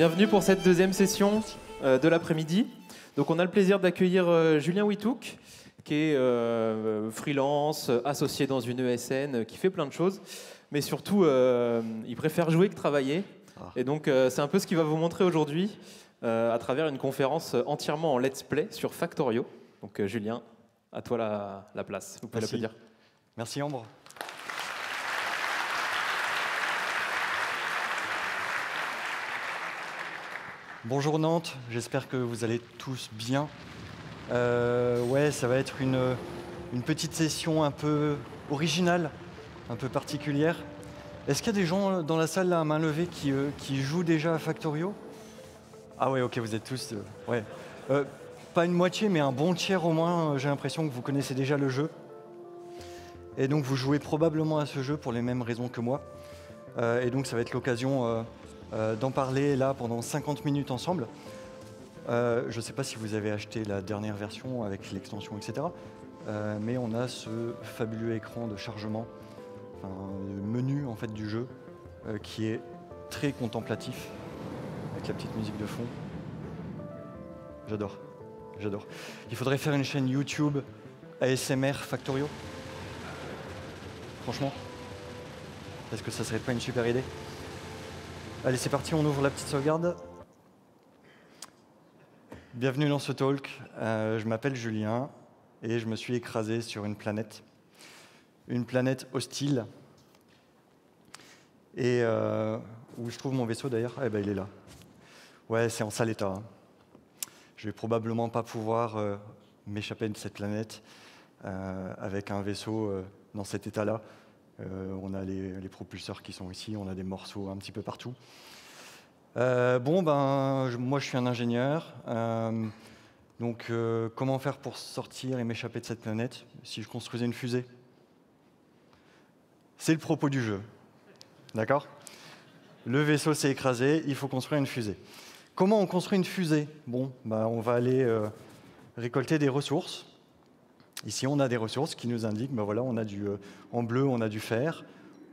Bienvenue pour cette deuxième session de l'après-midi. Donc on a le plaisir d'accueillir Julien Witouk, qui est freelance, associé dans une ESN, qui fait plein de choses, mais surtout il préfère jouer que travailler. Et donc c'est un peu ce qu'il va vous montrer aujourd'hui à travers une conférence entièrement en let's play sur Factorio. Donc Julien, à toi la place. Vous pouvez l'applaudir. Merci Ambre. Bonjour Nantes, j'espère que vous allez tous bien. Ouais, ça va être une petite session un peu originale, un peu particulière. Est-ce qu'il y a des gens dans la salle là, à main levée qui jouent déjà à Factorio? Ah ouais, ok, vous êtes tous... ouais. Pas une moitié, mais un bon tiers au moins, j'ai l'impression que vous connaissez déjà le jeu. Et donc vous jouez probablement à ce jeu pour les mêmes raisons que moi. Et donc ça va être l'occasion d'en parler là pendant 50 minutes ensemble. Je ne sais pas si vous avez acheté la dernière version avec l'extension, etc. Mais on a ce fabuleux écran de chargement, le menu en fait du jeu, qui est très contemplatif, avec la petite musique de fond. J'adore, j'adore. Il faudrait faire une chaîne YouTube ASMR Factorio. Franchement, est-ce que ça serait pas une super idée? Allez, c'est parti, on ouvre la petite sauvegarde. Bienvenue dans ce talk. Je m'appelle Julien et je me suis écrasé sur une planète hostile. Et où je trouve mon vaisseau d'ailleurs? Eh ben, il est là. Ouais, c'est en sale état. Hein. Je vais probablement pas pouvoir m'échapper de cette planète avec un vaisseau dans cet état-là. On a les propulseurs qui sont ici, on a des morceaux un petit peu partout. Moi je suis un ingénieur. Donc comment faire pour sortir et m'échapper de cette planète si je construisais une fusée? C'est le propos du jeu. D'accord? Le vaisseau s'est écrasé, il faut construire une fusée. Comment on construit une fusée? Bon, on va aller récolter des ressources. Ici, on a des ressources qui nous indiquent, voilà, on a en bleu, on a du fer,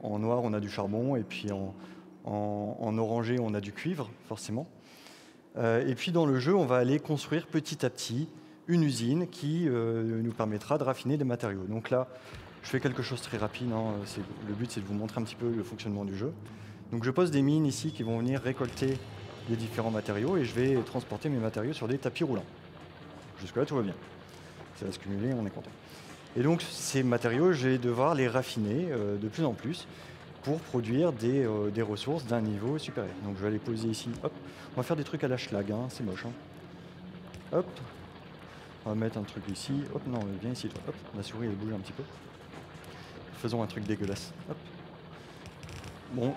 en noir, on a du charbon, et puis en orangé, on a du cuivre, forcément. Et puis dans le jeu, on va aller construire petit à petit une usine qui nous permettra de raffiner des matériaux. Donc là, je fais quelque chose de très rapide. Hein, le but, c'est de vous montrer un petit peu le fonctionnement du jeu. Donc je pose des mines ici qui vont venir récolter les différents matériaux, et je vais transporter mes matériaux sur des tapis roulants. Jusque-là, tout va bien. Ça va se cumuler, on est content. Et donc ces matériaux, je vais devoir les raffiner de plus en plus pour produire des ressources d'un niveau supérieur. Donc je vais les poser ici, hop. On va faire des trucs à la schlag, hein, c'est moche. Hein. Hop. On va mettre un truc ici, hop, non, viens ici toi, hop. La souris elle bouge un petit peu. Faisons un truc dégueulasse, hop. Bon,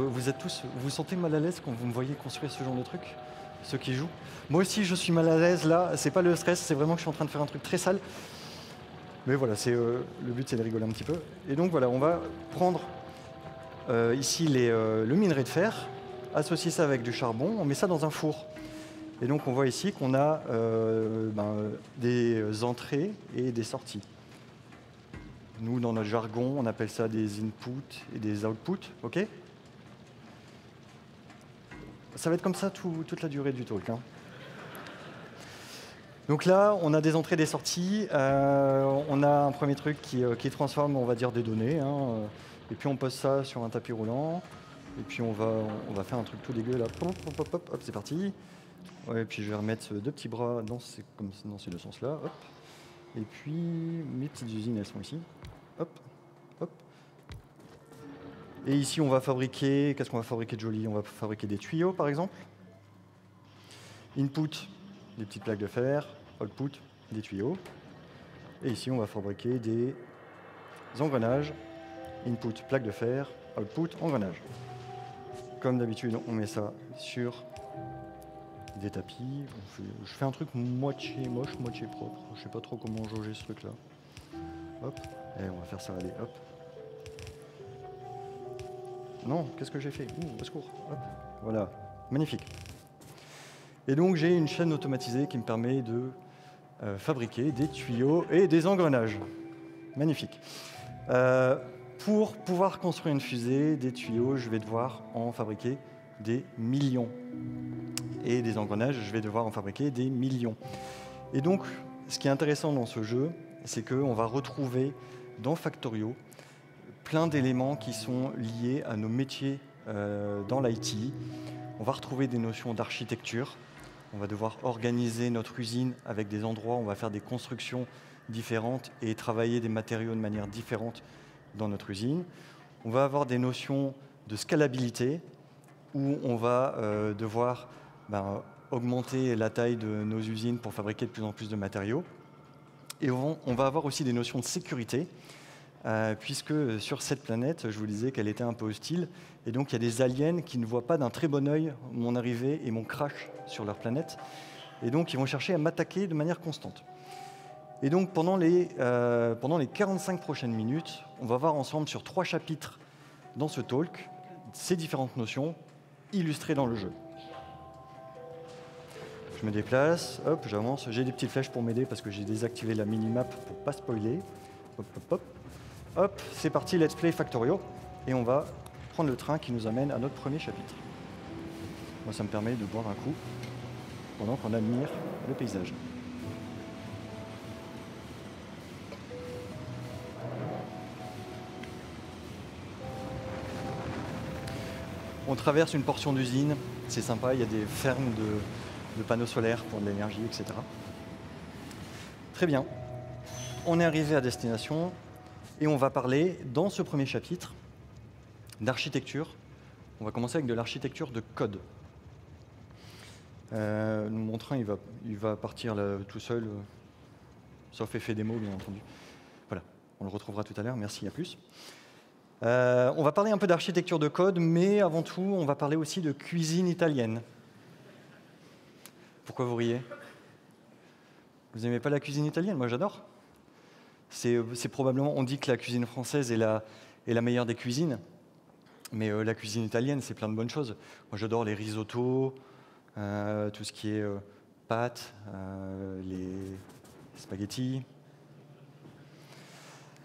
vous êtes tous, vous vous sentez mal à l'aise quand vous me voyez construire ce genre de truc? Ceux qui jouent. Moi aussi, je suis mal à l'aise là. C'est pas le stress, c'est vraiment que je suis en train de faire un truc très sale. Mais voilà, le but, c'est de rigoler un petit peu. Et donc voilà, on va prendre ici le minerai de fer, associer ça avec du charbon, on met ça dans un four. Et donc on voit ici qu'on a des entrées et des sorties. Nous, dans notre jargon, on appelle ça des inputs et des outputs, ok? Ça va être comme ça toute la durée du talk. Hein. Donc là, on a des entrées et des sorties. On a un premier truc qui transforme, on va dire, des données. Hein, et puis on pose ça sur un tapis roulant. Et puis on va faire un truc tout dégueu là. Hop, c'est parti. Ouais, et puis je vais remettre deux petits bras dans ces deux sens-là. Hop. Et puis mes petites usines, elles sont ici. Hop, hop. Et ici, on va fabriquer, qu'est-ce qu'on va fabriquer de joli? On va fabriquer des tuyaux, par exemple. Input, des petites plaques de fer. Output, des tuyaux. Et ici, on va fabriquer des engrenages. Input, plaque de fer. Output, engrenage. Comme d'habitude, on met ça sur des tapis. Je fais un truc moitié moche, moitié propre. Je sais pas trop comment jauger ce truc-là. Hop, et on va faire ça, allez, hop. Non, qu'est-ce que j'ai fait? Au secours. Hop. Voilà, magnifique. Et donc j'ai une chaîne automatisée qui me permet de fabriquer des tuyaux et des engrenages. Magnifique. Pour pouvoir construire une fusée, des tuyaux, je vais devoir en fabriquer des millions. Et des engrenages, je vais devoir en fabriquer des millions. Et donc, ce qui est intéressant dans ce jeu, c'est qu'on va retrouver dans Factorio plein d'éléments qui sont liés à nos métiers dans l'IT. On va retrouver des notions d'architecture. On va devoir organiser notre usine avec des endroits où on va faire des constructions différentes et travailler des matériaux de manière différente dans notre usine. On va avoir des notions de scalabilité où on va devoir augmenter la taille de nos usines pour fabriquer de plus en plus de matériaux. Et on va avoir aussi des notions de sécurité, puisque sur cette planète, je vous disais qu'elle était un peu hostile, et donc il y a des aliens qui ne voient pas d'un très bon œil mon arrivée et mon crash sur leur planète, et donc ils vont chercher à m'attaquer de manière constante. Et donc pendant les 45 prochaines minutes, on va voir ensemble sur 3 chapitres dans ce talk, ces différentes notions illustrées dans le jeu. Je me déplace, hop, j'avance, j'ai des petites flèches pour m'aider parce que j'ai désactivé la minimap pour ne pas spoiler. Hop, hop, hop. Hop, c'est parti, let's play Factorio. Et on va prendre le train qui nous amène à notre premier chapitre. Moi, ça me permet de boire un coup pendant qu'on admire le paysage. On traverse une portion d'usine, c'est sympa, il y a des fermes de panneaux solaires pour de l'énergie, etc. Très bien. On est arrivé à destination et on va parler, dans ce premier chapitre, d'architecture. On va commencer avec de l'architecture de code. Mon train, il va partir là, tout seul, sauf effet démo, bien entendu. Voilà, on le retrouvera tout à l'heure. Merci, à plus. On va parler un peu d'architecture de code, mais avant tout, on va parler aussi de cuisine italienne. Pourquoi vous riez? Vous n'aimez pas la cuisine italienne? Moi, j'adore. C'est probablement, on dit que la cuisine française est la meilleure des cuisines, mais la cuisine italienne, c'est plein de bonnes choses. Moi, j'adore les risottos, tout ce qui est pâtes, les spaghettis.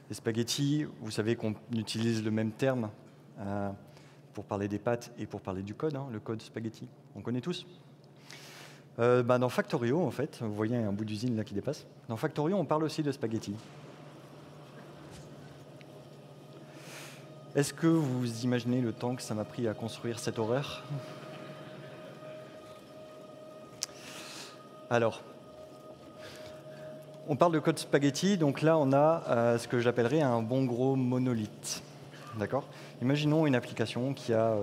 Les spaghettis, vous savez qu'on utilise le même terme pour parler des pâtes et pour parler du code, le code spaghetti. On connaît tous. Dans Factorio, en fait, vous voyez un bout d'usine là qui dépasse. Dans Factorio, on parle aussi de spaghetti. Est-ce que vous imaginez le temps que ça m'a pris à construire cette horreur? Alors, on parle de code spaghetti, donc là on a ce que j'appellerais un bon gros monolithe. D'accord? Imaginons une application qui a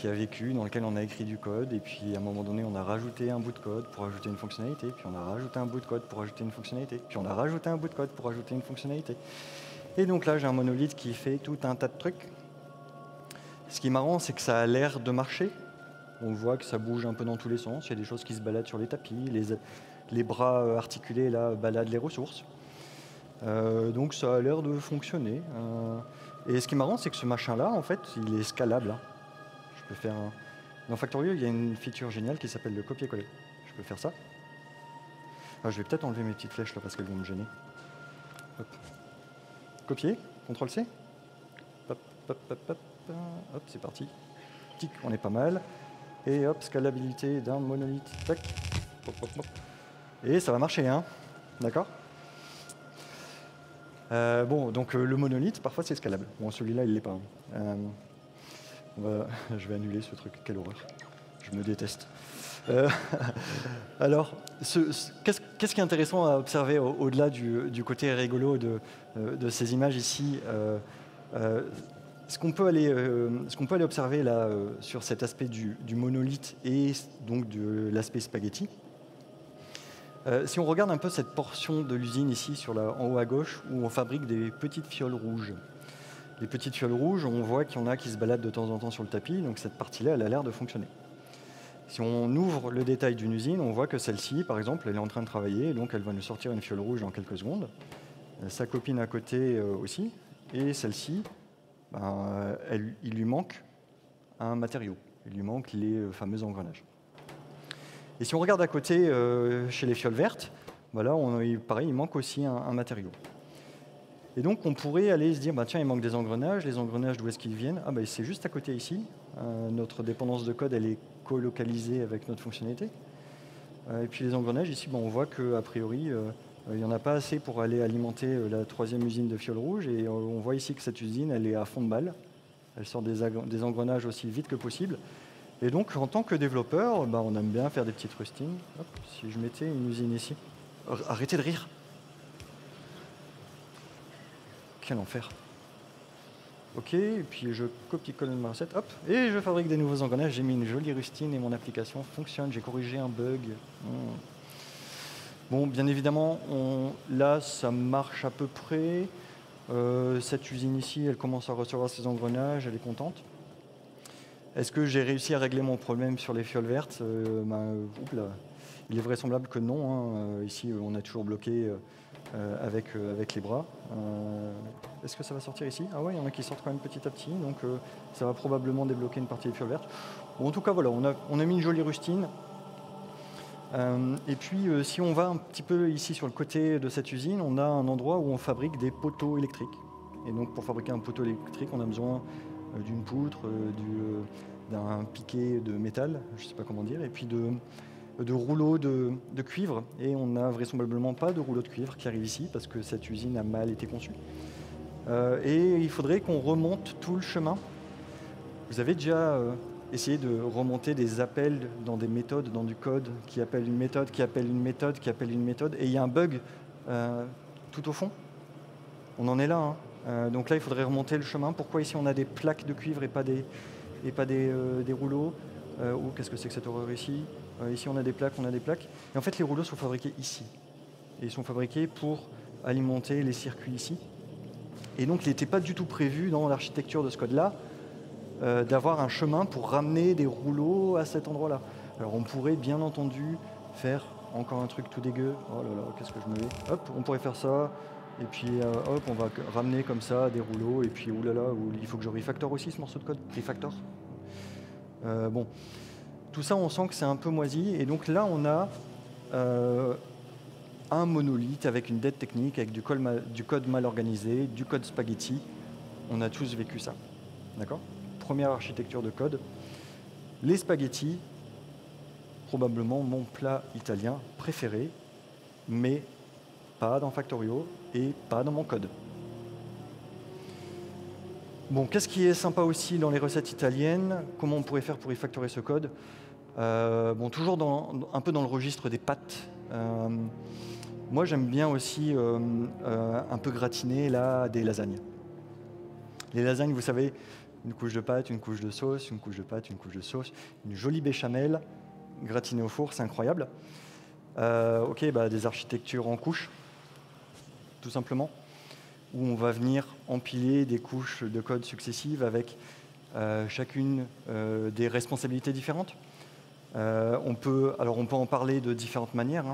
vécu, dans laquelle on a écrit du code, et puis à un moment donné on a rajouté un bout de code pour ajouter une fonctionnalité, puis on a rajouté un bout de code pour ajouter une fonctionnalité, puis on a rajouté un bout de code pour ajouter une fonctionnalité. Et donc là j'ai un monolithe qui fait tout un tas de trucs. Ce qui est marrant, c'est que ça a l'air de marcher. On voit que ça bouge un peu dans tous les sens, il y a des choses qui se baladent sur les tapis, les bras articulés là baladent les ressources. Donc ça a l'air de fonctionner. Et ce qui est marrant, c'est que ce machin-là, en fait, il est scalable. Je peux faire Dans Factorio, il y a une feature géniale qui s'appelle le copier-coller. Je peux faire ça. Alors, je vais peut-être enlever mes petites flèches là parce qu'elles vont me gêner. Hop. Copier, CTRL-C. Hop, hop, hop, hop. Hop, c'est parti. Tic, on est pas mal. Et hop, scalabilité d'un monolithe. Tac. Hop, hop, hop. Et ça va marcher, hein. D'accord? Bon, donc le monolithe, parfois c'est scalable. Bon, celui-là, il l'est pas. Je vais annuler ce truc. Quelle horreur. Je me déteste. Alors, qu'est-ce qui est intéressant à observer au-delà du côté rigolo de ces images ici? Ce qu'on peut aller observer là sur cet aspect du monolithe et donc de l'aspect spaghetti, si on regarde un peu cette portion de l'usine ici en haut à gauche où on fabrique des petites fioles rouges. Les petites fioles rouges, on voit qu'il y en a qui se baladent de temps en temps sur le tapis, donc cette partie-là, elle a l'air de fonctionner. Si on ouvre le détail d'une usine, on voit que celle-ci, par exemple, elle est en train de travailler, et donc elle va nous sortir une fiole rouge en quelques secondes. Sa copine à côté aussi, et celle-ci, il lui manque un matériau, il lui manque les fameux engrenages. Et si on regarde à côté, chez les fioles vertes, pareil, il manque aussi un matériau. Et donc, on pourrait aller se dire, bah, tiens, il manque des engrenages. Les engrenages, d'où est-ce qu'ils viennent? Ah, bah, c'est juste à côté ici. Notre dépendance de code, elle est colocalisée avec notre fonctionnalité. Et puis les engrenages, ici, bah, on voit qu'a priori, il n'y en a pas assez pour aller alimenter la 3e usine de fioul rouge. Et on voit ici que cette usine, elle est à fond de balle. Elle sort des engrenages aussi vite que possible. Et donc, en tant que développeur, bah, on aime bien faire des petites rustings. Hop, si je mettais une usine ici. Arrêtez de rire. Quel enfer. Ok, et puis je copie-colle ma recette, hop, et je fabrique des nouveaux engrenages. J'ai mis une jolie rustine et mon application fonctionne. J'ai corrigé un bug. Bon, bien évidemment, là, ça marche à peu près. Cette usine ici, elle commence à recevoir ses engrenages, elle est contente. Est-ce que j'ai réussi à régler mon problème sur les fioles vertes? Il est vraisemblable que non. Ici, on a toujours bloqué avec les bras. Est-ce que ça va sortir ici? Ah ouais, il y en a qui sortent quand même petit à petit, donc ça va probablement débloquer une partie des fioles vertes. Bon, en tout cas, voilà, on a mis une jolie rustine. Et puis, si on va un petit peu ici sur le côté de cette usine, on a un endroit où on fabrique des poteaux électriques. Et donc, pour fabriquer un poteau électrique, on a besoin d'une poutre, d'un piquet de métal, je ne sais pas comment dire, et puis de rouleaux de cuivre. Et on n'a vraisemblablement pas de rouleau de cuivre qui arrive ici, parce que cette usine a mal été conçue. Et il faudrait qu'on remonte tout le chemin. Vous avez déjà essayé de remonter des appels dans des méthodes, dans du code, qui appelle une méthode, qui appelle une méthode, qui appelle une méthode, et il y a un bug tout au fond? On en est là. Donc là, il faudrait remonter le chemin. Pourquoi ici on a des plaques de cuivre et pas des rouleaux? Ou qu'est-ce que c'est que cette horreur ici? Ici on a des plaques, on a des plaques. Et en fait, les rouleaux sont fabriqués ici. Et ils sont fabriqués pour alimenter les circuits ici. Et donc, il n'était pas du tout prévu dans l'architecture de ce code-là d'avoir un chemin pour ramener des rouleaux à cet endroit-là. Alors, on pourrait bien entendu faire encore un truc tout dégueu. Oh là là, qu'est-ce que je me mets? Hop, on pourrait faire ça. Et puis, hop, on va ramener comme ça des rouleaux. Et puis, oulala, il faut que je refactor aussi ce morceau de code. Refactor. Bon, tout ça, on sent que c'est un peu moisi. Et donc là, on a un monolithe avec une dette technique, avec du code mal organisé, du code spaghetti. On a tous vécu ça. D'accord? Première architecture de code. Les spaghettis, probablement mon plat italien préféré, mais pas dans Factorio et pas dans mon code. Bon, qu'est-ce qui est sympa aussi dans les recettes italiennes? Comment on pourrait faire pour refactorer ce code? Bon, toujours un peu dans le registre des pâtes. Moi, j'aime bien aussi un peu gratiner là, des lasagnes. Les lasagnes, vous savez, une couche de pâte, une couche de sauce, une couche de pâte, une couche de sauce, une jolie béchamel gratinée au four, c'est incroyable. Ok, bah, des architectures en couches, tout simplement, où on va venir empiler des couches de code successives avec chacune des responsabilités différentes. On peut en parler de différentes manières.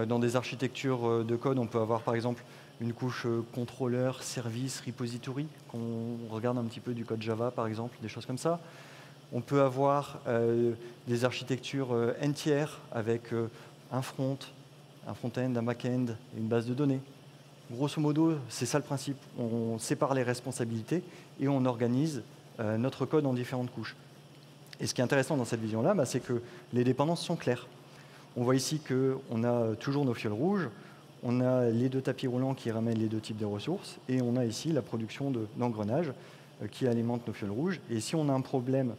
Dans des architectures de code, on peut avoir par exemple une couche contrôleur, service, repository, qu'on regarde un petit peu du code Java par exemple, des choses comme ça. On peut avoir des architectures entières avec un front-end, un back-end et une base de données. Grosso modo, c'est ça le principe. On sépare les responsabilités et on organise notre code en différentes couches. Et ce qui est intéressant dans cette vision-là, c'est que les dépendances sont claires. On voit ici qu'on a toujours nos fioles rouges, on a les deux tapis roulants qui ramènent les deux types de ressources, et on a ici la production d'engrenages qui alimentent nos fioles rouges. Et si on a un problème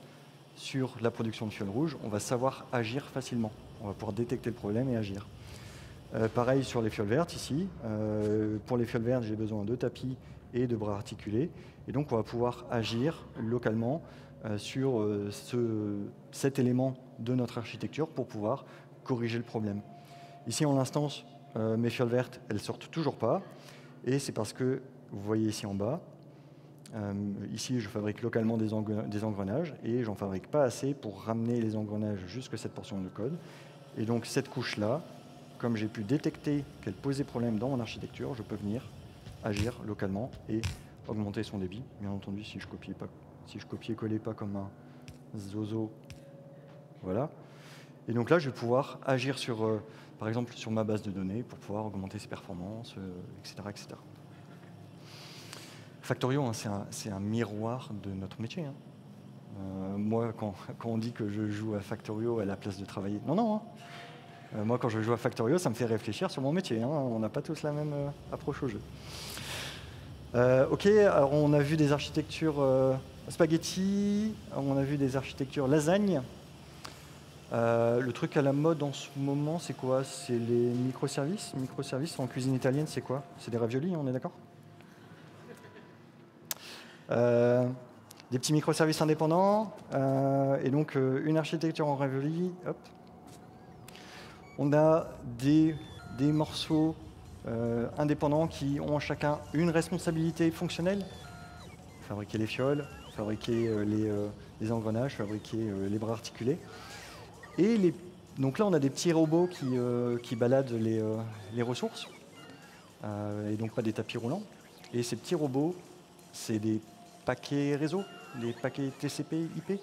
sur la production de fioles rouges, on va savoir agir facilement. On va pouvoir détecter le problème et agir. Pareil sur les fioles vertes ici. Pour les fioles vertes, j'ai besoin de tapis et de bras articulés. Et donc, on va pouvoir agir localement sur cet élément de notre architecture pour pouvoir corriger le problème. Ici, en l'instance, mes fioles vertes, elles ne sortent toujours pas. Et c'est parce que, vous voyez ici en bas, ici, je fabrique localement des engrenages et j'en fabrique pas assez pour ramener les engrenages jusqu'à cette portion de code. Et donc, cette couche-là, comme j'ai pu détecter qu'elle posait problème dans mon architecture, je peux venir agir localement et augmenter son débit. Bien entendu, si je copiais-collais pas comme un zozo, voilà. Et donc là, je vais pouvoir agir sur, par exemple, sur ma base de données pour pouvoir augmenter ses performances, etc., etc. Factorio, hein, c'est un miroir de notre métier. Hein. Moi, quand on dit que je joue à Factorio à la place de travailler, non. Hein. Moi, quand je joue à Factorio, ça me fait réfléchir sur mon métier. Hein. On n'a pas tous la même approche au jeu. Ok, alors on a vu des architectures spaghetti, on a vu des architectures lasagne. Le truc à la mode en ce moment, c'est quoi? C'est les microservices. Microservices en cuisine italienne, c'est quoi? C'est des raviolis, on est d'accord? Des petits microservices indépendants, et donc une architecture en ravioli. Hop. On a des morceaux indépendants qui ont chacun une responsabilité fonctionnelle. Fabriquer les fioles, fabriquer les engrenages, fabriquer les bras articulés. Et donc là, on a des petits robots qui baladent les ressources, et donc pas des tapis roulants. Et ces petits robots, c'est des paquets réseau, des paquets TCP, IP,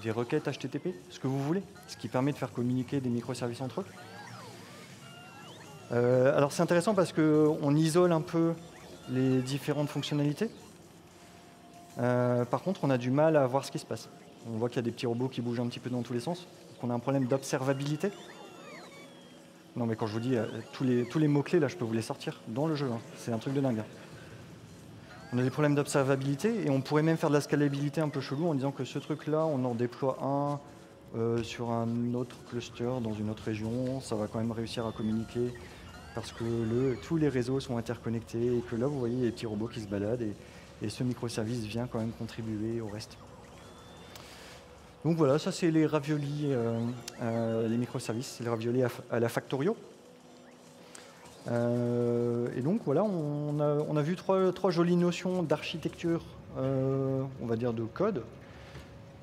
des requêtes HTTP, ce que vous voulez, ce qui permet de faire communiquer des microservices entre eux. Alors c'est intéressant parce qu'on isole un peu les différentes fonctionnalités. Par contre, on a du mal à voir ce qui se passe. On voit qu'il y a des petits robots qui bougent un petit peu dans tous les sens. Donc on a un problème d'observabilité. Non mais quand je vous dis tous les mots-clés, là je peux vous les sortir dans le jeu. Hein. C'est un truc de dingue. On a des problèmes d'observabilité et on pourrait même faire de la scalabilité un peu chelou en disant que ce truc-là, on en déploie un sur un autre cluster dans une autre région. Ça va quand même réussir à communiquer parce que tous les réseaux sont interconnectés et que là, vous voyez les petits robots qui se baladent et ce microservice vient quand même contribuer au reste. Donc voilà, ça c'est les raviolis, les microservices, les raviolis à la Factorio. Et donc voilà, on a vu trois jolies notions d'architecture, on va dire de code.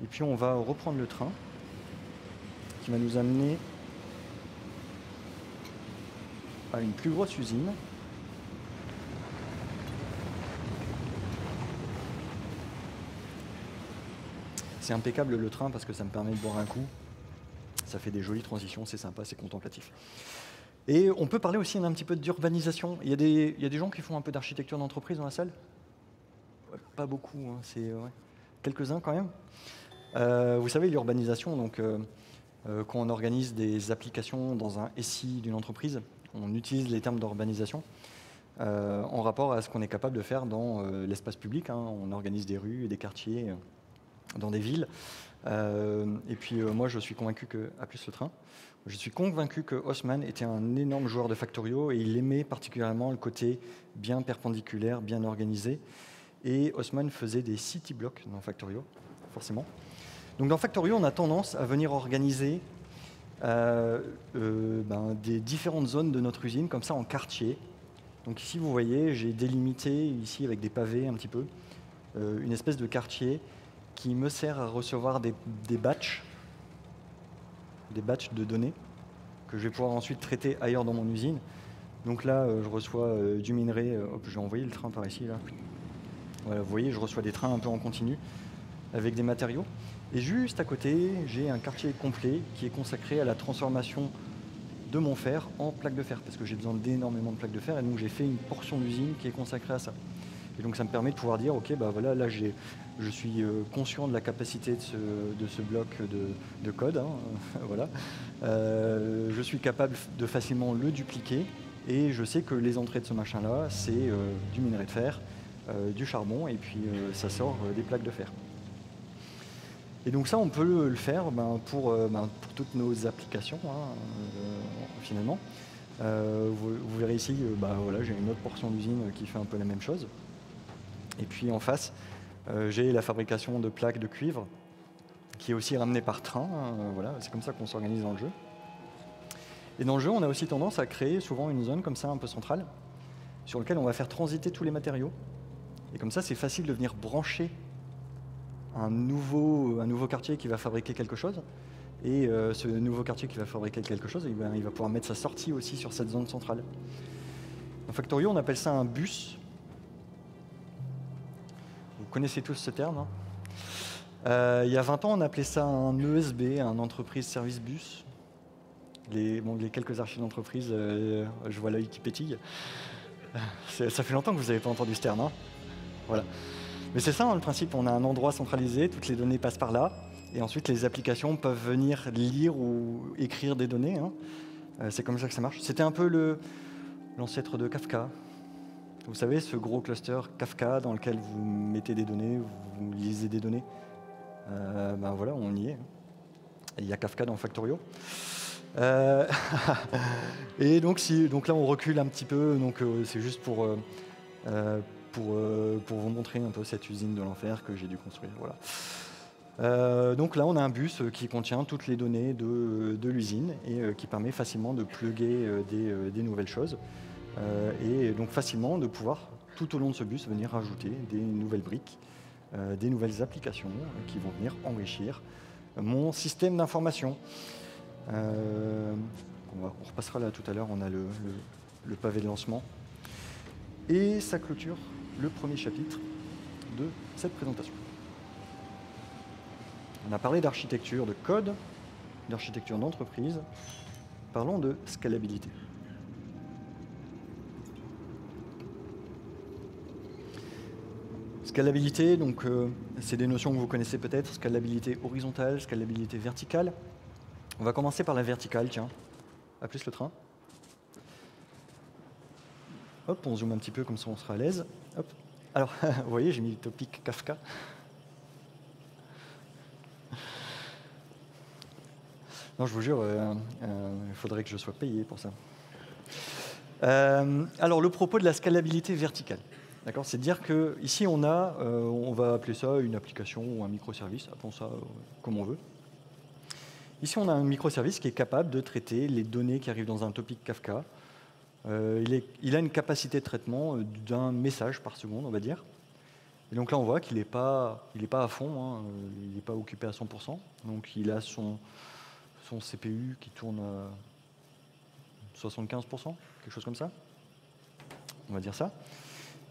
Et puis on va reprendre le train qui va nous amener à une plus grosse usine. C'est impeccable le train parce que ça me permet de boire un coup. Ça fait des jolies transitions, c'est sympa, c'est contemplatif. Et on peut parler aussi un petit peu d'urbanisation. Il y a des gens qui font un peu d'architecture d'entreprise dans la salle? Ouais, pas beaucoup, hein, c'est quelques-uns quand même. Vous savez, l'urbanisation, donc quand on organise des applications dans un SI d'une entreprise, on utilise les termes d'urbanisation en rapport à ce qu'on est capable de faire dans l'espace public. Hein. On organise des rues et des quartiers dans des villes. Et puis moi, je suis convaincu à plus le train. Je suis convaincu que Haussmann était un énorme joueur de Factorio et il aimait particulièrement le côté bien perpendiculaire, bien organisé. Et Haussmann faisait des city blocks dans Factorio, forcément. Donc dans Factorio, on a tendance à venir organiser des différentes zones de notre usine, comme ça en quartier. Donc ici, vous voyez, j'ai délimité ici avec des pavés un petit peu, une espèce de quartier qui me sert à recevoir des batchs de données que je vais pouvoir ensuite traiter ailleurs dans mon usine. Donc là, je reçois du minerai. Hop, je vais envoyer le train par ici. Là. Voilà, vous voyez, je reçois des trains un peu en continu avec des matériaux. Et juste à côté, j'ai un quartier complet qui est consacré à la transformation de mon fer en plaques de fer, parce que j'ai besoin d'énormément de plaques de fer, et donc j'ai fait une portion d'usine qui est consacrée à ça. Et donc ça me permet de pouvoir dire, ok, bah voilà, là je suis conscient de la capacité de ce bloc de code, hein, voilà. Je suis capable de facilement le dupliquer, et je sais que les entrées de ce machin-là, c'est du minerai de fer, du charbon, et puis ça sort des plaques de fer. Et donc ça, on peut le faire pour toutes nos applications, hein, finalement. Vous verrez ici, voilà, j'ai une autre portion d'usine qui fait un peu la même chose. Et puis en face, j'ai la fabrication de plaques de cuivre, qui est aussi ramenée par train. Voilà, c'est comme ça qu'on s'organise dans le jeu. Et dans le jeu, on a aussi tendance à créer souvent une zone comme ça, un peu centrale, sur laquelle on va faire transiter tous les matériaux. Et comme ça, c'est facile de venir brancher un nouveau quartier qui va fabriquer quelque chose. Et ce nouveau quartier qui va fabriquer quelque chose, il va pouvoir mettre sa sortie aussi sur cette zone centrale. Dans Factorio, on appelle ça un bus. Vous connaissez tous ce terme, hein. Il y a 20 ans, on appelait ça un ESB, un entreprise service bus. Les quelques archives d'entreprise, je vois l'œil qui pétille. Ça fait longtemps que vous n'avez pas entendu ce terme, hein. Voilà. Mais c'est ça, hein, le principe, on a un endroit centralisé, toutes les données passent par là, et ensuite les applications peuvent venir lire ou écrire des données. Hein. C'est comme ça que ça marche. C'était un peu l'ancêtre de Kafka. Vous savez, ce gros cluster Kafka dans lequel vous mettez des données, vous lisez des données. Ben voilà, on y est. Et il y a Kafka dans Factorio. Et donc là, on recule un petit peu. Donc c'est juste pour vous montrer un peu cette usine de l'enfer que j'ai dû construire. Voilà. Donc là, on a un bus qui contient toutes les données de l'usine et qui permet facilement de plugger des nouvelles choses. Et donc facilement de pouvoir, tout au long de ce bus, venir rajouter des nouvelles briques, des nouvelles applications qui vont venir enrichir mon système d'information. On repassera là tout à l'heure, on a le pavé de lancement. Et ça clôture le premier chapitre de cette présentation. On a parlé d'architecture de code, d'architecture d'entreprise. Parlons de scalabilité. Scalabilité, donc c'est des notions que vous connaissez peut-être, scalabilité horizontale, scalabilité verticale. On va commencer par la verticale, tiens. À plus le train. Hop, on zoome un petit peu comme ça on sera à l'aise. Hop. Alors, vous voyez, j'ai mis le topic Kafka. Non, je vous jure, il faudrait que je sois payé pour ça. Alors, le propos de la scalabilité verticale. D'accord, c'est de dire que ici on va appeler ça une application ou un microservice, appelons ça comme on veut. Ici on a un microservice qui est capable de traiter les données qui arrivent dans un topic Kafka. Il a une capacité de traitement d'un message par seconde, on va dire. Et donc là on voit qu'il n'est pas à fond, hein, il n'est pas occupé à 100%. Donc il a son CPU qui tourne à 75%, quelque chose comme ça. On va dire ça.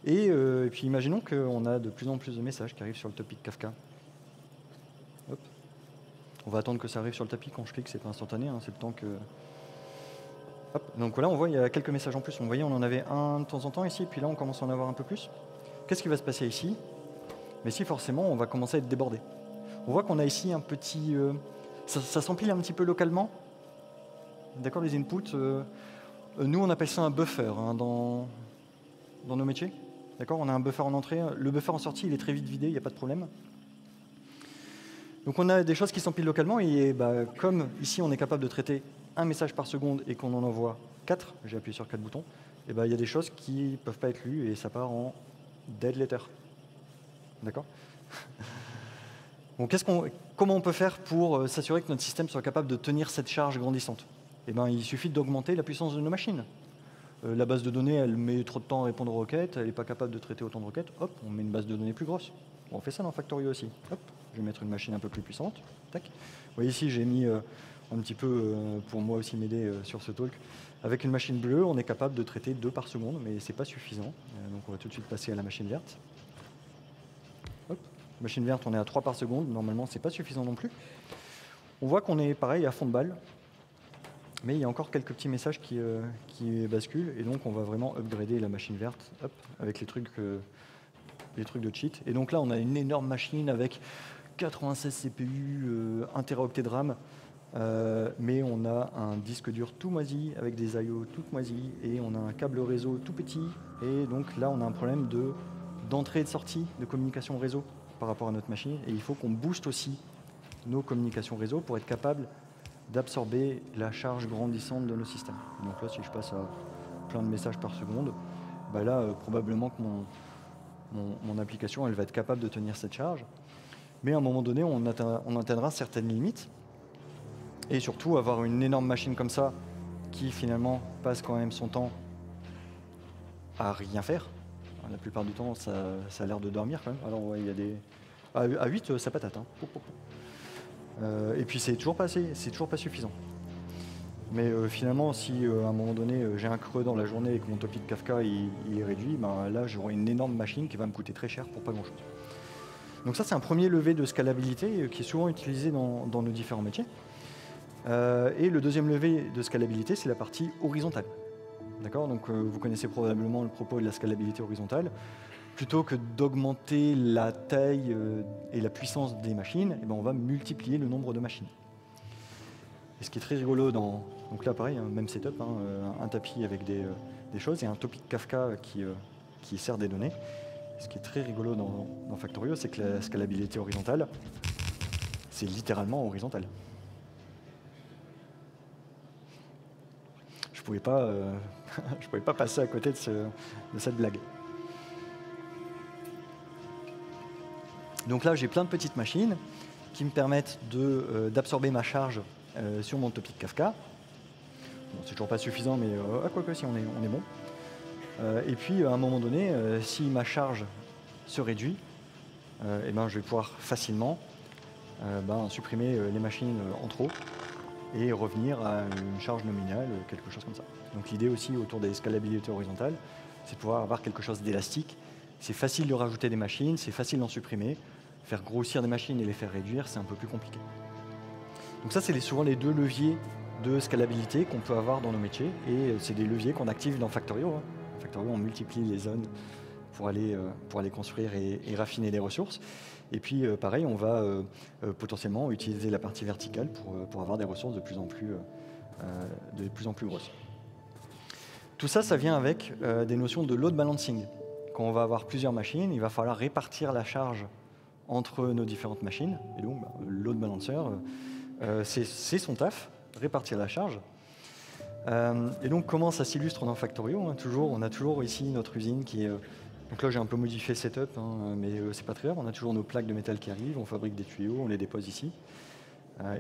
Et puis imaginons qu'on a de plus en plus de messages qui arrivent sur le topic Kafka. Hop. On va attendre que ça arrive sur le tapis. Quand je clique, c'est pas instantané, hein, c'est le temps que... Hop. Donc là, on voit il y a quelques messages en plus. Vous voyez, on en avait un de temps en temps ici, puis là, on commence à en avoir un peu plus. Qu'est-ce qui va se passer ici? Mais ici, forcément, on va commencer à être débordé. On voit qu'on a ici un petit... ça s'empile un petit peu localement. D'accord, les inputs. Nous, on appelle ça un buffer hein, dans nos métiers. D'accord, on a un buffer en entrée. Le buffer en sortie, il est très vite vidé, il n'y a pas de problème. Donc on a des choses qui s'empilent localement et comme ici on est capable de traiter un message par seconde et qu'on en envoie 4, j'ai appuyé sur 4 boutons, et il y a des choses qui ne peuvent pas être lues et ça part en dead letter. D'accord. Donc comment on peut faire pour s'assurer que notre système soit capable de tenir cette charge grandissante? Il suffit d'augmenter la puissance de nos machines. La base de données, elle met trop de temps à répondre aux requêtes, elle n'est pas capable de traiter autant de requêtes, hop, on met une base de données plus grosse. Bon, on fait ça dans Factorio aussi. Hop, je vais mettre une machine un peu plus puissante. Tac. Vous voyez ici, j'ai mis un petit peu, pour moi aussi m'aider sur ce talk, avec une machine bleue, on est capable de traiter 2 par seconde, mais ce n'est pas suffisant. Donc on va tout de suite passer à la machine verte. Hop, machine verte, on est à 3 par seconde, normalement ce n'est pas suffisant non plus. On voit qu'on est pareil à fond de balle. Mais il y a encore quelques petits messages qui basculent, et donc on va vraiment upgrader la machine verte hop, avec les trucs de cheat. Et donc là, on a une énorme machine avec 96 CPU, 1 Teraoctet de RAM, mais on a un disque dur tout moisi, avec des I/O toutes moisies, et on a un câble réseau tout petit. Et donc là, on a un problème d'entrée et de sortie de communication réseau par rapport à notre machine. Et il faut qu'on booste aussi nos communications réseau pour être capable d'absorber la charge grandissante de nos systèmes. Donc là, si je passe à plein de messages par seconde, probablement que mon application elle va être capable de tenir cette charge. Mais à un moment donné, on atteindra certaines limites. Et surtout, avoir une énorme machine comme ça, qui finalement passe quand même son temps à rien faire. La plupart du temps, ça a l'air de dormir quand même. Alors ouais, il y a des... À 8, ça patate. Hein. Et puis c'est toujours pas suffisant. Mais finalement, si à un moment donné j'ai un creux dans la journée et que mon topic Kafka il est réduit, là j'aurai une énorme machine qui va me coûter très cher pour pas grand chose. Donc ça c'est un premier levier de scalabilité qui est souvent utilisé dans nos différents métiers. Et le deuxième levier de scalabilité, c'est la partie horizontale. D'accord. Donc vous connaissez probablement le propos de la scalabilité horizontale. plutôt que d'augmenter la taille et la puissance des machines, eh ben, on va multiplier le nombre de machines. Et ce qui est très rigolo donc là pareil, même setup, un tapis avec des choses et un topic Kafka qui sert des données. Ce qui est très rigolo dans Factorio, c'est que la scalabilité horizontale, c'est littéralement horizontal. Je pouvais pas passer à côté de cette blague. Donc là, j'ai plein de petites machines qui me permettent d'absorber ma charge sur mon topic Kafka. Bon, c'est toujours pas suffisant, mais quoique si on est bon. Et puis, à un moment donné, si ma charge se réduit, eh ben, je vais pouvoir facilement supprimer les machines en trop et revenir à une charge nominale, quelque chose comme ça. Donc l'idée aussi autour des scalabilités horizontales, c'est de pouvoir avoir quelque chose d'élastique. C'est facile de rajouter des machines, c'est facile d'en supprimer. Faire grossir des machines et les faire réduire, c'est un peu plus compliqué. Donc ça, c'est souvent les deux leviers de scalabilité qu'on peut avoir dans nos métiers. Et c'est des leviers qu'on active dans Factorio. Factorio, on multiplie les zones pour aller construire et raffiner les ressources. Et puis, pareil, on va potentiellement utiliser la partie verticale pour avoir des ressources de plus en plus grosses. Tout ça, ça vient avec des notions de load balancing. Quand on va avoir plusieurs machines, il va falloir répartir la charge entre nos différentes machines. Et donc, le load balancer, c'est son taf, répartir la charge. Et donc, comment ça s'illustre dans Factorio, on a toujours ici notre usine qui est... donc là, j'ai un peu modifié le setup, mais c'est pas très grave. On a toujours nos plaques de métal qui arrivent, on fabrique des tuyaux, on les dépose ici.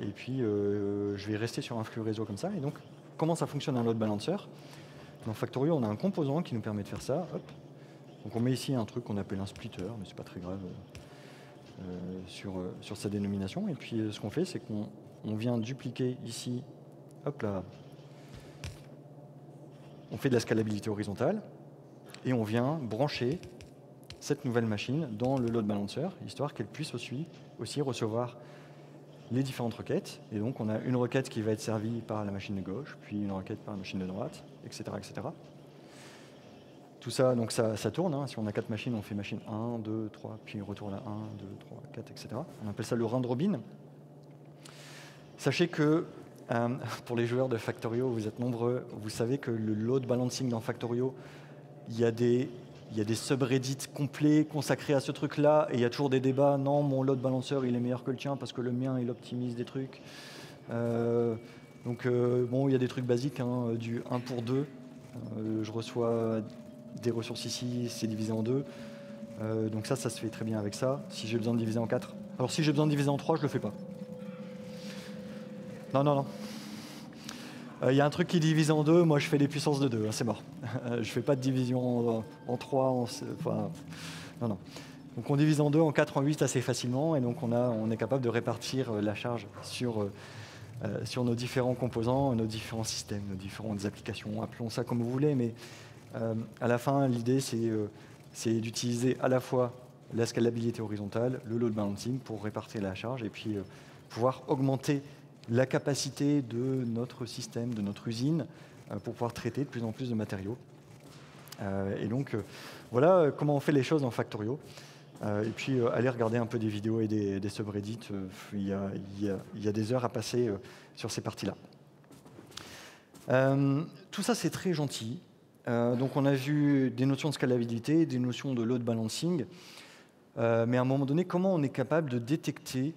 Et puis, je vais rester sur un flux réseau comme ça. Et donc, comment ça fonctionne un load balancer? Dans Factorio, on a un composant qui nous permet de faire ça. Hop. Donc, on met ici un truc qu'on appelle un splitter, mais c'est pas très grave sur sa dénomination. Et puis, ce qu'on fait, c'est qu'on vient dupliquer ici, hop là. On fait de la scalabilité horizontale. Et on vient brancher cette nouvelle machine dans le load balancer, histoire qu'elle puisse aussi recevoir les différentes requêtes. Et donc, on a une requête qui va être servie par la machine de gauche, puis une requête par la machine de droite, etc. etc. Tout ça, donc ça tourne. Si on a 4 machines, on fait machine 1, 2, 3, puis retourne à 1, 2, 3, 4, etc. On appelle ça le round robin. Sachez que pour les joueurs de Factorio, vous êtes nombreux, vous savez que le load balancing dans Factorio, il y a des subreddits complets consacrés à ce truc-là, et il y a toujours des débats. Non, mon load balancer, il est meilleur que le tien parce que le mien, il optimise des trucs. Donc, il y a des trucs basiques, du 1 pour 2. Je reçois des ressources ici, c'est divisé en 2. Donc ça se fait très bien avec ça. Si j'ai besoin de diviser en 4. Alors, si j'ai besoin de diviser en 3, je le fais pas. Non. Il y a un truc qui divise en 2, moi je fais des puissances de 2, c'est mort. Je fais pas de division en 3, non. Donc on divise en 2, en 4, en 8 assez facilement, et donc on est capable de répartir la charge sur nos différents composants, nos différents systèmes, nos différentes applications, appelons ça comme vous voulez, mais à la fin, l'idée c'est d'utiliser à la fois la scalabilité horizontale, le load balancing pour répartir la charge, et puis pouvoir augmenter la capacité de notre système, de notre usine, pour pouvoir traiter de plus en plus de matériaux. Et donc, voilà comment on fait les choses dans Factorio. Et puis, allez regarder un peu des vidéos et des subreddits. Il y a des heures à passer sur ces parties-là. Tout ça, c'est très gentil. Donc, on a vu des notions de scalabilité, des notions de load balancing. Mais à un moment donné, comment on est capable de détecter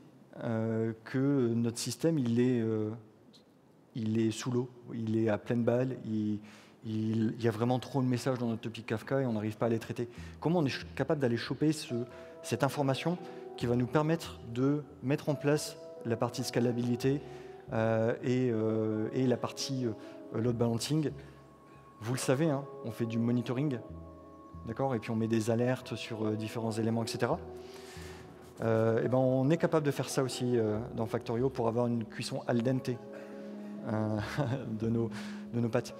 que notre système il est sous l'eau, il est à pleine balle, il y a vraiment trop de messages dans notre topic Kafka et on n'arrive pas à les traiter. Comment on est capable d'aller choper cette information qui va nous permettre de mettre en place la partie scalabilité et la partie load balancing. Vous le savez, on fait du monitoring, d'accord, et puis on met des alertes sur différents éléments, etc. On est capable de faire ça aussi dans Factorio pour avoir une cuisson al dente de nos pâtes.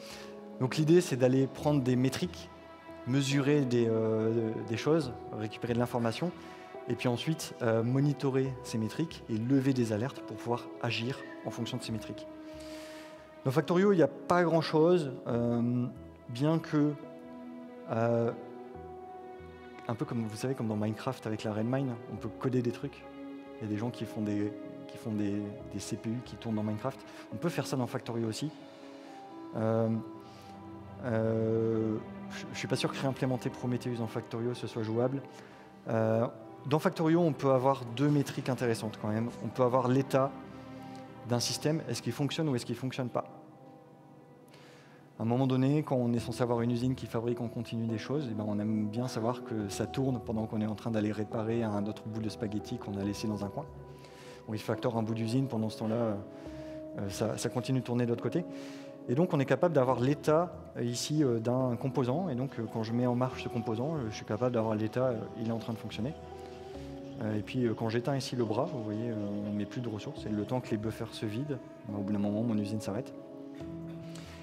Donc l'idée, c'est d'aller prendre des métriques, mesurer des choses, récupérer de l'information, et puis ensuite monitorer ces métriques et lever des alertes pour pouvoir agir en fonction de ces métriques. Dans Factorio, il n'y a pas grand-chose, bien que un peu comme, vous savez, comme dans Minecraft avec la Redmine, on peut coder des trucs. Il y a des gens qui font des CPU qui tournent dans Minecraft. On peut faire ça dans Factorio aussi. Je ne suis pas sûr que réimplémenter Prometheus dans Factorio ce soit jouable. Dans Factorio, on peut avoir deux métriques intéressantes quand même. On peut avoir l'état d'un système, est-ce qu'il fonctionne ou est-ce qu'il ne fonctionne pas. À un moment donné, quand on est censé avoir une usine qui fabrique en continu des choses, eh ben on aime bien savoir que ça tourne pendant qu'on est en train d'aller réparer un autre bout de spaghetti qu'on a laissé dans un coin. On refactor un bout d'usine, pendant ce temps-là, ça continue de tourner de l'autre côté. Et donc on est capable d'avoir l'état ici d'un composant, et donc quand je mets en marche ce composant, je suis capable d'avoir l'état, il est en train de fonctionner. Et puis quand j'éteins ici le bras, vous voyez, on ne met plus de ressources, et le temps que les buffers se vident, au bout d'un moment, mon usine s'arrête.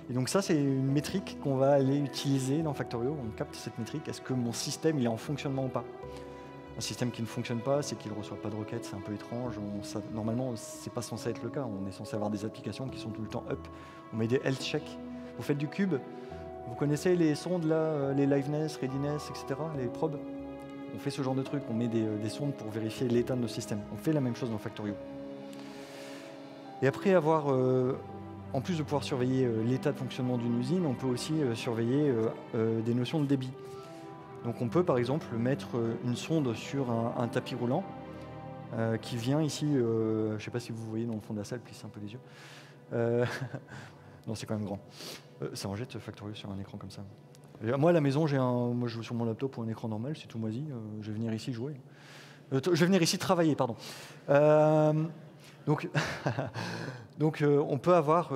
Et donc ça, c'est une métrique qu'on va aller utiliser dans Factorio. On capte cette métrique. Est-ce que mon système il est en fonctionnement ou pas? Un système qui ne fonctionne pas, c'est qu'il ne reçoit pas de requêtes, c'est un peu étrange. Normalement, ce n'est pas censé être le cas. On est censé avoir des applications qui sont tout le temps up. On met des health checks. Vous faites du cube. Vous connaissez les sondes, là, les liveness, readiness, etc., les probes. On fait ce genre de truc. On met des sondes pour vérifier l'état de nos systèmes. On fait la même chose dans Factorio. Et après avoir... en plus de pouvoir surveiller l'état de fonctionnement d'une usine, on peut aussi surveiller des notions de débit. Donc on peut par exemple mettre une sonde sur un tapis roulant qui vient ici, je ne sais pas si vous voyez dans le fond de la salle, plissez un peu les yeux. Non, c'est quand même grand. Ça en jette Factorio sur un écran comme ça. Et moi à la maison, moi je joue sur mon laptop ou un écran normal, c'est tout moisi, je vais venir ici jouer. Je vais venir ici travailler, pardon. Donc, on peut avoir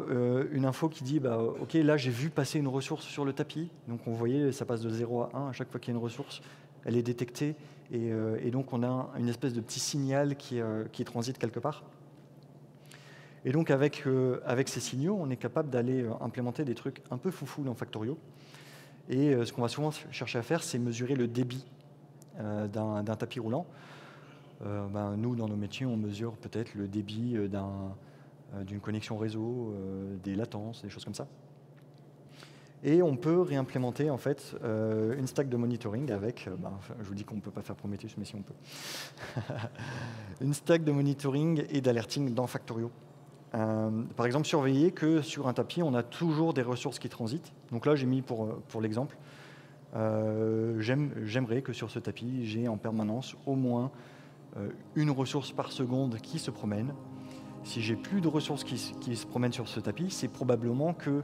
une info qui dit ok, là j'ai vu passer une ressource sur le tapis. Donc on voyait, ça passe de 0 à 1 à chaque fois qu'il y a une ressource. Elle est détectée et donc on a une espèce de petit signal qui transite quelque part. Et donc avec ces signaux, on est capable d'aller implémenter des trucs un peu foufou dans Factorio. Et ce qu'on va souvent chercher à faire, c'est mesurer le débit d'un tapis roulant. Nous, dans nos métiers, on mesure peut-être le débit d'une connexion réseau, des latences, des choses comme ça. Et on peut réimplémenter en fait une stack de monitoring avec, je vous dis qu'on ne peut pas faire Prometheus, mais si on peut, une stack de monitoring et d'alerting dans Factorio. Par exemple, surveiller que sur un tapis, on a toujours des ressources qui transitent. Donc là, j'ai mis pour l'exemple, j'aimerais que sur ce tapis, j'ai en permanence au moins une ressource par seconde qui se promène. Si j'ai plus de ressources qui se promènent sur ce tapis, c'est probablement que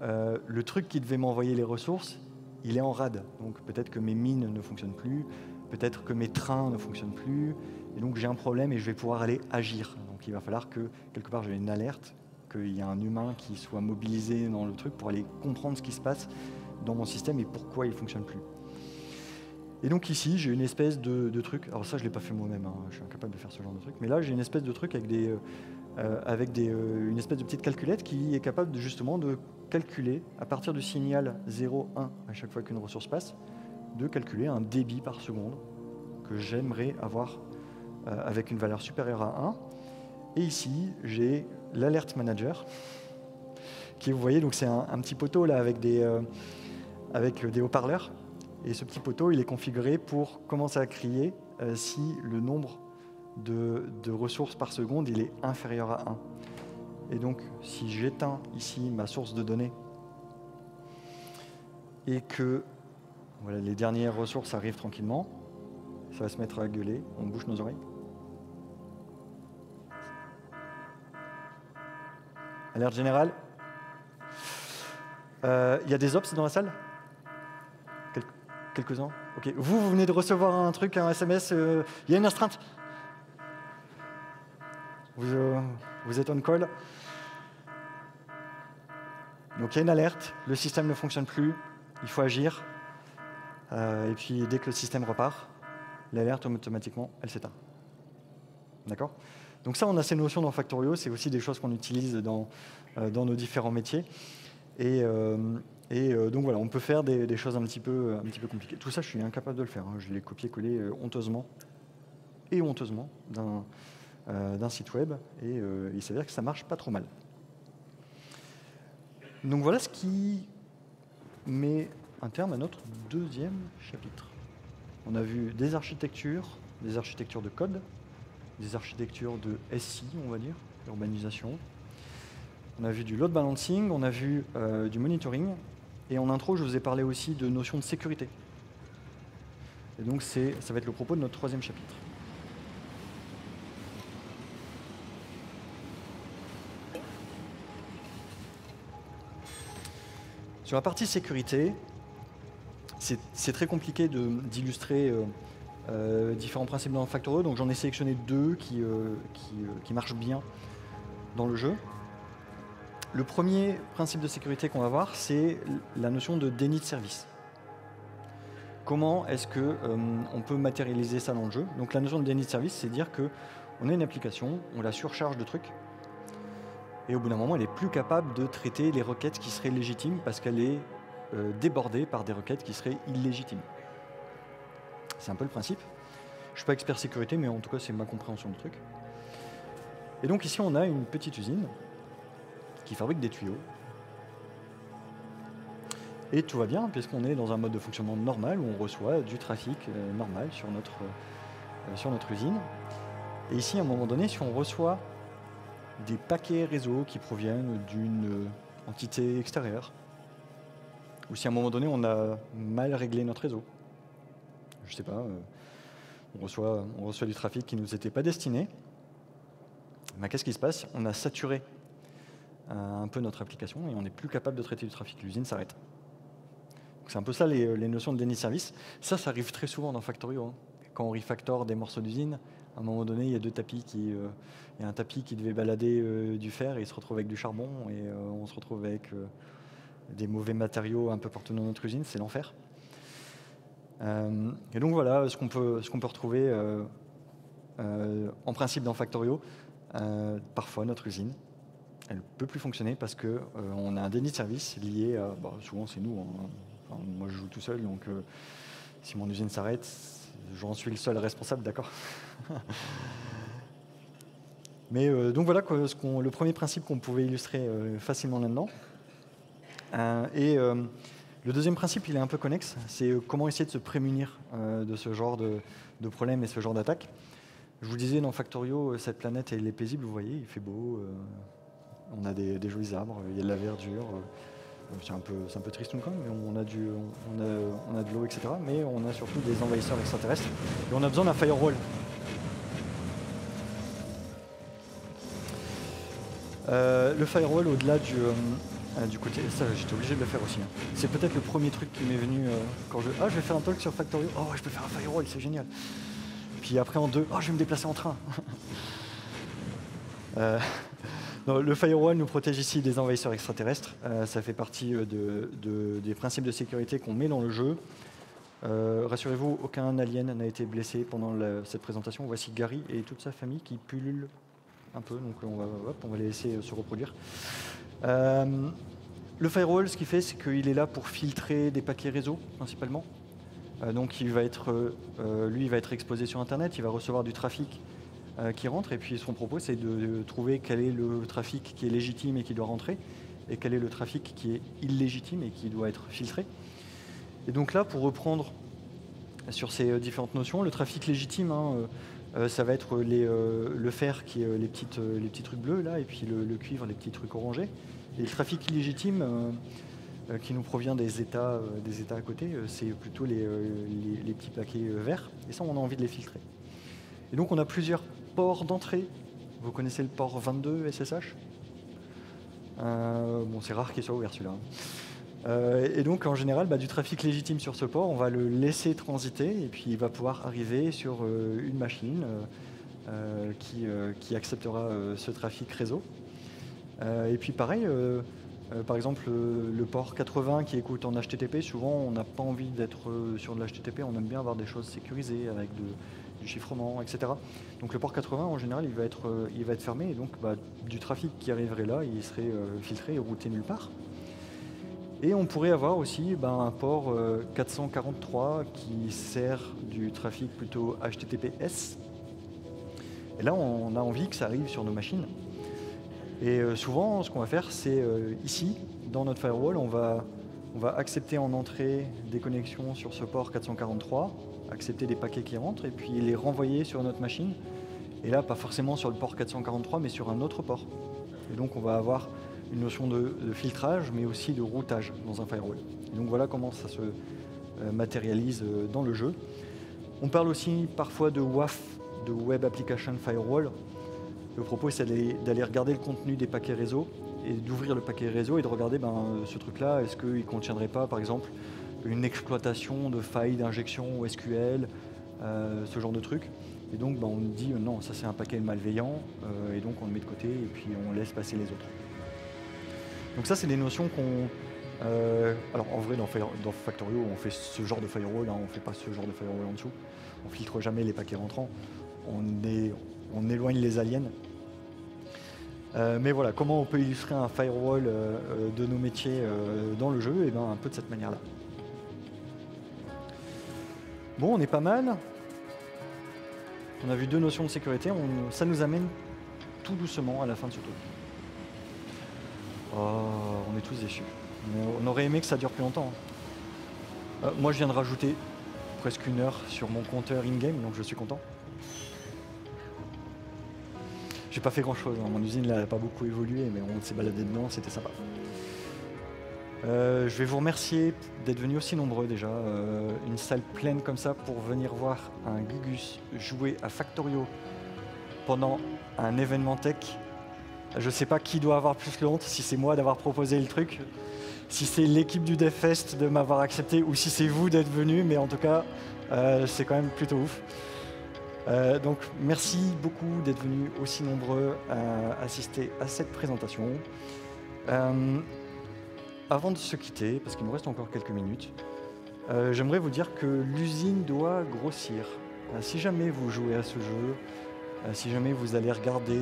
le truc qui devait m'envoyer les ressources, il est en rade. Donc peut-être que mes mines ne fonctionnent plus, peut-être que mes trains ne fonctionnent plus, et donc j'ai un problème et je vais pouvoir aller agir. Donc il va falloir que quelque part j'ai une alerte, qu'il y a un humain qui soit mobilisé dans le truc pour aller comprendre ce qui se passe dans mon système et pourquoi il ne fonctionne plus. Et donc ici, j'ai une espèce de truc, alors ça je ne l'ai pas fait moi-même, hein, je suis incapable de faire ce genre de truc, mais là j'ai une espèce de truc avec une espèce de petite calculette qui est capable justement de calculer, à partir du signal 0, 1, à chaque fois qu'une ressource passe, de calculer un débit par seconde que j'aimerais avoir avec une valeur supérieure à 1. Et ici, j'ai l'alert manager, qui, vous voyez, donc c'est un petit poteau là avec des haut-parleurs. Et ce petit poteau, il est configuré pour commencer à crier si le nombre de ressources par seconde il est inférieur à 1. Et donc, si j'éteins ici ma source de données et que voilà, les dernières ressources arrivent tranquillement, ça va se mettre à gueuler, on bouche nos oreilles. Alerte générale. Il y a des ops dans la salle? Quelques-uns? Ok. Vous venez de recevoir un truc, un SMS, il y a une astreinte. Vous êtes on call. Donc il y a une alerte, le système ne fonctionne plus, il faut agir. Et puis dès que le système repart, l'alerte automatiquement, elle s'éteint. D'accord? Donc ça, on a ces notions dans Factorio, c'est aussi des choses qu'on utilise dans nos différents métiers. Et donc voilà, on peut faire des choses un petit peu compliquées. Tout ça, je suis incapable de le faire. Hein. Je l'ai copié-collé honteusement d'un site web. Et il s'avère que ça marche pas trop mal. Donc voilà ce qui met un terme à notre deuxième chapitre. On a vu des architectures de code, des architectures de SI, on va dire, urbanisation. On a vu du load balancing, on a vu du monitoring. Et en intro, je vous ai parlé aussi de notions de sécurité. Et donc, ça va être le propos de notre troisième chapitre. Sur la partie sécurité, c'est très compliqué d'illustrer différents principes dans Factorio, donc j'en ai sélectionné deux qui marchent bien dans le jeu. Le premier principe de sécurité qu'on va voir, c'est la notion de déni de service. Comment est-ce qu'on peut matérialiser ça dans le jeu? Donc la notion de déni de service, c'est dire qu'on a une application, on la surcharge de trucs, et au bout d'un moment, elle n'est plus capable de traiter les requêtes qui seraient légitimes parce qu'elle est débordée par des requêtes qui seraient illégitimes. C'est un peu le principe. Je ne suis pas expert sécurité, mais en tout cas, c'est ma compréhension du truc. Et donc ici, on a une petite usine qui fabrique des tuyaux. Et tout va bien, puisqu'on est dans un mode de fonctionnement normal où on reçoit du trafic normal sur notre usine. Et ici, à un moment donné, si on reçoit des paquets réseau qui proviennent d'une entité extérieure, ou si à un moment donné, on a mal réglé notre réseau, je ne sais pas, on reçoit du trafic qui ne nous était pas destiné, ben, qu'est-ce qui se passe? On a saturé un peu notre application et on n'est plus capable de traiter du trafic. L'usine s'arrête. C'est un peu ça les notions de déni de service. Ça arrive très souvent dans Factorio. Hein. Quand on refactor des morceaux d'usine, à un moment donné, il y a deux tapis il y a un tapis qui devait balader du fer et il se retrouve avec du charbon et on se retrouve avec des mauvais matériaux un peu partout dans notre usine. C'est l'enfer. Et donc voilà ce qu'on peut retrouver en principe dans Factorio. Parfois, notre usine, elle ne peut plus fonctionner parce qu'on a un déni de service lié à... souvent, c'est nous. Hein. Enfin, moi, je joue tout seul, donc si mon usine s'arrête, j'en suis le seul responsable, d'accord. Mais donc voilà le premier principe qu'on pouvait illustrer facilement là-dedans. Le deuxième principe, il est un peu connexe, c'est comment essayer de se prémunir de ce genre de problème et ce genre d'attaque. Je vous disais, dans Factorio, cette planète, elle est paisible, vous voyez, il fait beau, on a des jolis arbres, il y a de la verdure, c'est un peu triste quand même, mais on a de l'eau, etc. Mais on a surtout des envahisseurs extraterrestres, et on a besoin d'un firewall. Le firewall, au-delà du côté... Ça, j'étais obligé de le faire aussi. Hein. C'est peut-être le premier truc qui m'est venu quand je vais faire un talk sur Factorio. Oh, je peux faire un firewall, c'est génial. Puis après en deux, je vais me déplacer en train. Non, le firewall nous protège ici des envahisseurs extraterrestres. Ça fait partie des principes de sécurité qu'on met dans le jeu. Rassurez-vous, aucun alien n'a été blessé pendant cette présentation. Voici Gary et toute sa famille qui pullulent un peu, donc on va les laisser se reproduire. Le firewall, ce qu'il fait, c'est qu'il est là pour filtrer des paquets réseau, principalement. Donc il va être exposé sur Internet, il va recevoir du trafic qui rentre, et puis son propos, c'est de trouver quel est le trafic qui est légitime et qui doit rentrer, et quel est le trafic qui est illégitime et qui doit être filtré. Et donc là, pour reprendre sur ces différentes notions, le trafic légitime, ça va être le fer, qui est les petits trucs bleus, là, et puis le cuivre, les petits trucs orangés. Et le trafic illégitime, qui nous provient des États à côté, c'est plutôt les petits paquets verts, et ça, on a envie de les filtrer. Et donc, on a plusieurs ports d'entrée. Vous connaissez le port 22 SSH? Bon, c'est rare qu'il soit ouvert, celui-là. Et donc, en général, du trafic légitime sur ce port, on va le laisser transiter, et puis il va pouvoir arriver sur une machine qui acceptera ce trafic réseau. Et puis, pareil, par exemple, le port 80 qui écoute en HTTP, souvent, on n'a pas envie d'être sur de l'HTTP, on aime bien avoir des choses sécurisées avec du chiffrement, etc. Donc le port 80, en général, il va être fermé, et donc du trafic qui arriverait là, il serait filtré et routé nulle part. Et on pourrait avoir aussi un port 443 qui sert du trafic plutôt HTTPS. Et là, on a envie que ça arrive sur nos machines. Et souvent, ce qu'on va faire, c'est ici, dans notre firewall, on va accepter en entrée des connexions sur ce port 443 accepter des paquets qui rentrent et puis les renvoyer sur notre machine. Et là, pas forcément sur le port 443, mais sur un autre port. Et donc, on va avoir une notion de filtrage, mais aussi de routage dans un firewall. Et donc, voilà comment ça se matérialise dans le jeu. On parle aussi parfois de WAF, de Web Application Firewall. Le propos, c'est d'aller regarder le contenu des paquets réseau et d'ouvrir le paquet réseau et de regarder ce truc-là, est-ce qu'il ne contiendrait pas, par exemple, une exploitation de failles d'injection SQL, ce genre de truc. Et donc, on dit non, ça c'est un paquet malveillant, et donc on le met de côté et puis on laisse passer les autres. Donc ça, c'est des notions qu'on... alors en vrai, dans Factorio, on fait ce genre de firewall, on ne fait pas ce genre de firewall en dessous. On ne filtre jamais les paquets rentrants, on éloigne les aliens. Mais voilà, comment on peut illustrer un firewall de nos métiers dans le jeu? Et un peu de cette manière-là. Bon, on est pas mal. On a vu 2 notions de sécurité. Ça nous amène tout doucement à la fin de ce tour. Oh, on est tous déçus. On aurait aimé que ça dure plus longtemps. Moi, je viens de rajouter presque 1 heure sur mon compteur in-game, donc je suis content. J'ai pas fait grand-chose. Mon usine là, n'a pas beaucoup évolué, mais on s'est baladé dedans, c'était sympa. Je vais vous remercier d'être venus aussi nombreux déjà. Une salle pleine comme ça pour venir voir un Gugus jouer à Factorio pendant un événement tech. Je sais pas qui doit avoir plus le honte, si c'est moi d'avoir proposé le truc, si c'est l'équipe du DevFest de m'avoir accepté ou si c'est vous d'être venus, mais en tout cas, c'est quand même plutôt ouf. Donc merci beaucoup d'être venus aussi nombreux à assister à cette présentation. Avant de se quitter, parce qu'il nous reste encore quelques minutes, j'aimerais vous dire que l'usine doit grossir. Si jamais vous jouez à ce jeu, si jamais vous allez regarder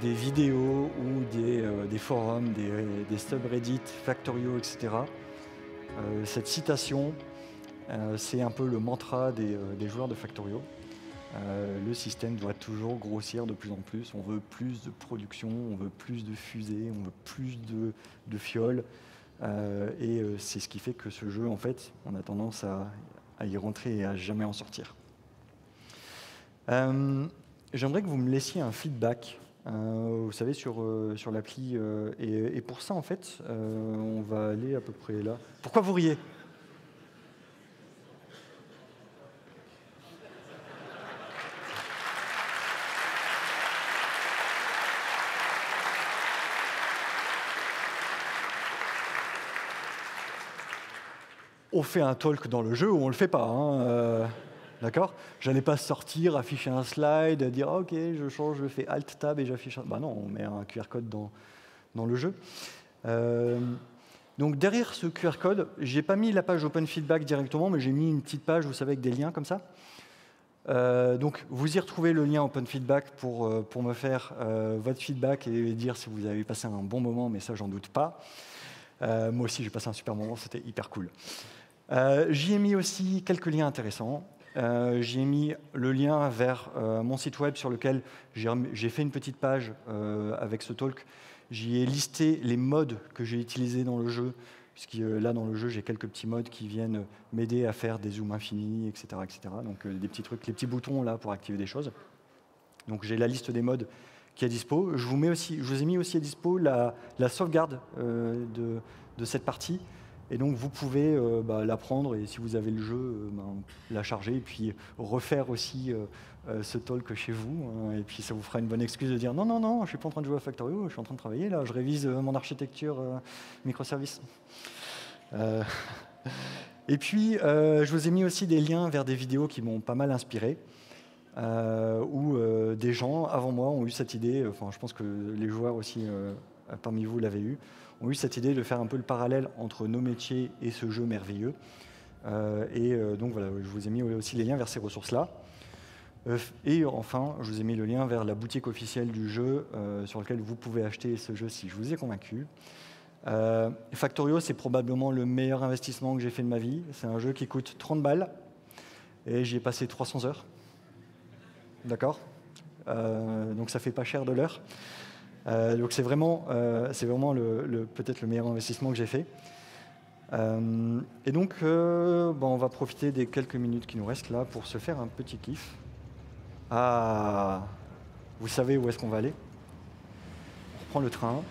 des vidéos ou des forums, des subreddits, Factorio, etc., cette citation, c'est un peu le mantra des joueurs de Factorio. Le système doit toujours grossir de plus en plus. On veut plus de production, on veut plus de fusées, on veut plus de fioles. Et c'est ce qui fait que ce jeu, en fait, on a tendance à y rentrer et à jamais en sortir. J'aimerais que vous me laissiez un feedback, vous savez, sur l'appli. Et pour ça, en fait, on va aller à peu près là. Pourquoi vous riez ? On fait un talk dans le jeu ou on le fait pas, d'accord? J'allais pas sortir, afficher un slide, dire ok, je change, je fais Alt Tab et j'affiche. Bah non, on met un QR code dans le jeu. Donc derrière ce QR code, j'ai pas mis la page Open Feedback directement, mais j'ai mis une petite page, vous savez, avec des liens comme ça. Donc vous y retrouvez le lien Open Feedback pour me faire votre feedback et dire si vous avez passé un bon moment, mais ça j'en doute pas. Moi aussi j'ai passé un super moment, c'était hyper cool. J'y ai mis aussi quelques liens intéressants. J'y ai mis le lien vers mon site web sur lequel j'ai fait une petite page avec ce talk. J'y ai listé les modes que j'ai utilisés dans le jeu, puisque là dans le jeu j'ai quelques petits modes qui viennent m'aider à faire des zooms infinis, etc. etc. Donc des petits trucs, les petits boutons là pour activer des choses. Donc j'ai la liste des modes qui est à dispo. Je vous ai mis aussi à dispo la sauvegarde de cette partie. Et donc vous pouvez la prendre et si vous avez le jeu, la charger et puis refaire aussi ce talk chez vous. Et puis ça vous fera une bonne excuse de dire non, non, non, je suis pas en train de jouer à Factorio, je suis en train de travailler là, je révise mon architecture microservice. Et puis je vous ai mis aussi des liens vers des vidéos qui m'ont pas mal inspiré. Où des gens avant moi ont eu cette idée, enfin je pense que les joueurs aussi parmi vous l'avaient eu, ont eu cette idée de faire un peu le parallèle entre nos métiers et ce jeu merveilleux. Donc voilà, je vous ai mis aussi les liens vers ces ressources-là. Et enfin, je vous ai mis le lien vers la boutique officielle du jeu sur lequel vous pouvez acheter ce jeu si je vous ai convaincu. Factorio, c'est probablement le meilleur investissement que j'ai fait de ma vie. C'est un jeu qui coûte 30 balles et j'y ai passé 300 heures. D'accord, donc ça fait pas cher de l'heure. Donc c'est vraiment peut-être le meilleur investissement que j'ai fait. Et donc, on va profiter des quelques minutes qui nous restent là pour se faire un petit kiff. Ah, vous savez où est-ce qu'on va aller? On reprend le train.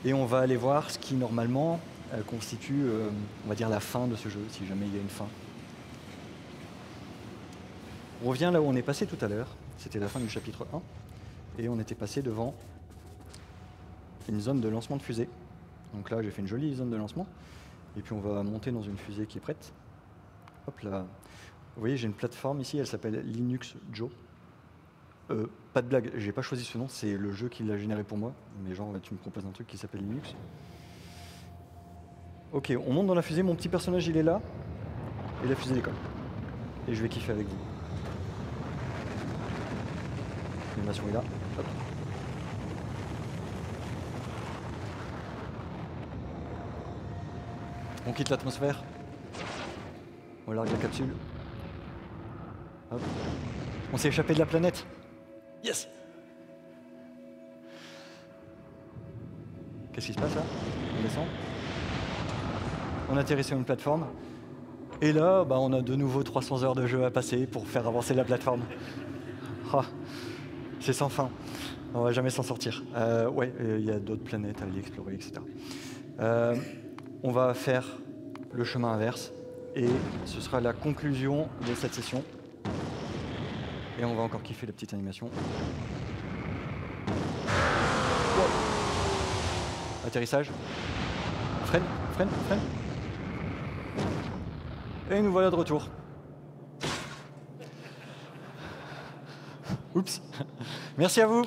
Et on va aller voir ce qui, normalement, constitue, on va dire, la fin de ce jeu, si jamais il y a une fin. On revient là où on est passé tout à l'heure. C'était la fin du chapitre 1. Et on était passé devant une zone de lancement de fusée. Donc là, j'ai fait une jolie zone de lancement. Et puis on va monter dans une fusée qui est prête. Hop là. Vous voyez, j'ai une plateforme ici, elle s'appelle Linux Joe. Pas de blague, j'ai pas choisi ce nom, c'est le jeu qui l'a généré pour moi. Mais genre, tu me proposes un truc qui s'appelle Linux. Ok, on monte dans la fusée, mon petit personnage il est là. Et la fusée décolle. Et je vais kiffer avec vous. L'animation est là. Hop. On quitte l'atmosphère. On largue la capsule. Hop. On s'est échappé de la planète. Yes! Qu'est-ce qui se passe là? On descend. On atterrit sur une plateforme. Et là, on a de nouveau 300 heures de jeu à passer pour faire avancer la plateforme. Ah, c'est sans fin. On va jamais s'en sortir. Ouais, il y a d'autres planètes à aller explorer, etc. On va faire le chemin inverse. Et ce sera la conclusion de cette session. Et on va encore kiffer la petite animation. Wow. Atterrissage. Freine, freine, freine. Et nous voilà de retour. Oups. Merci à vous.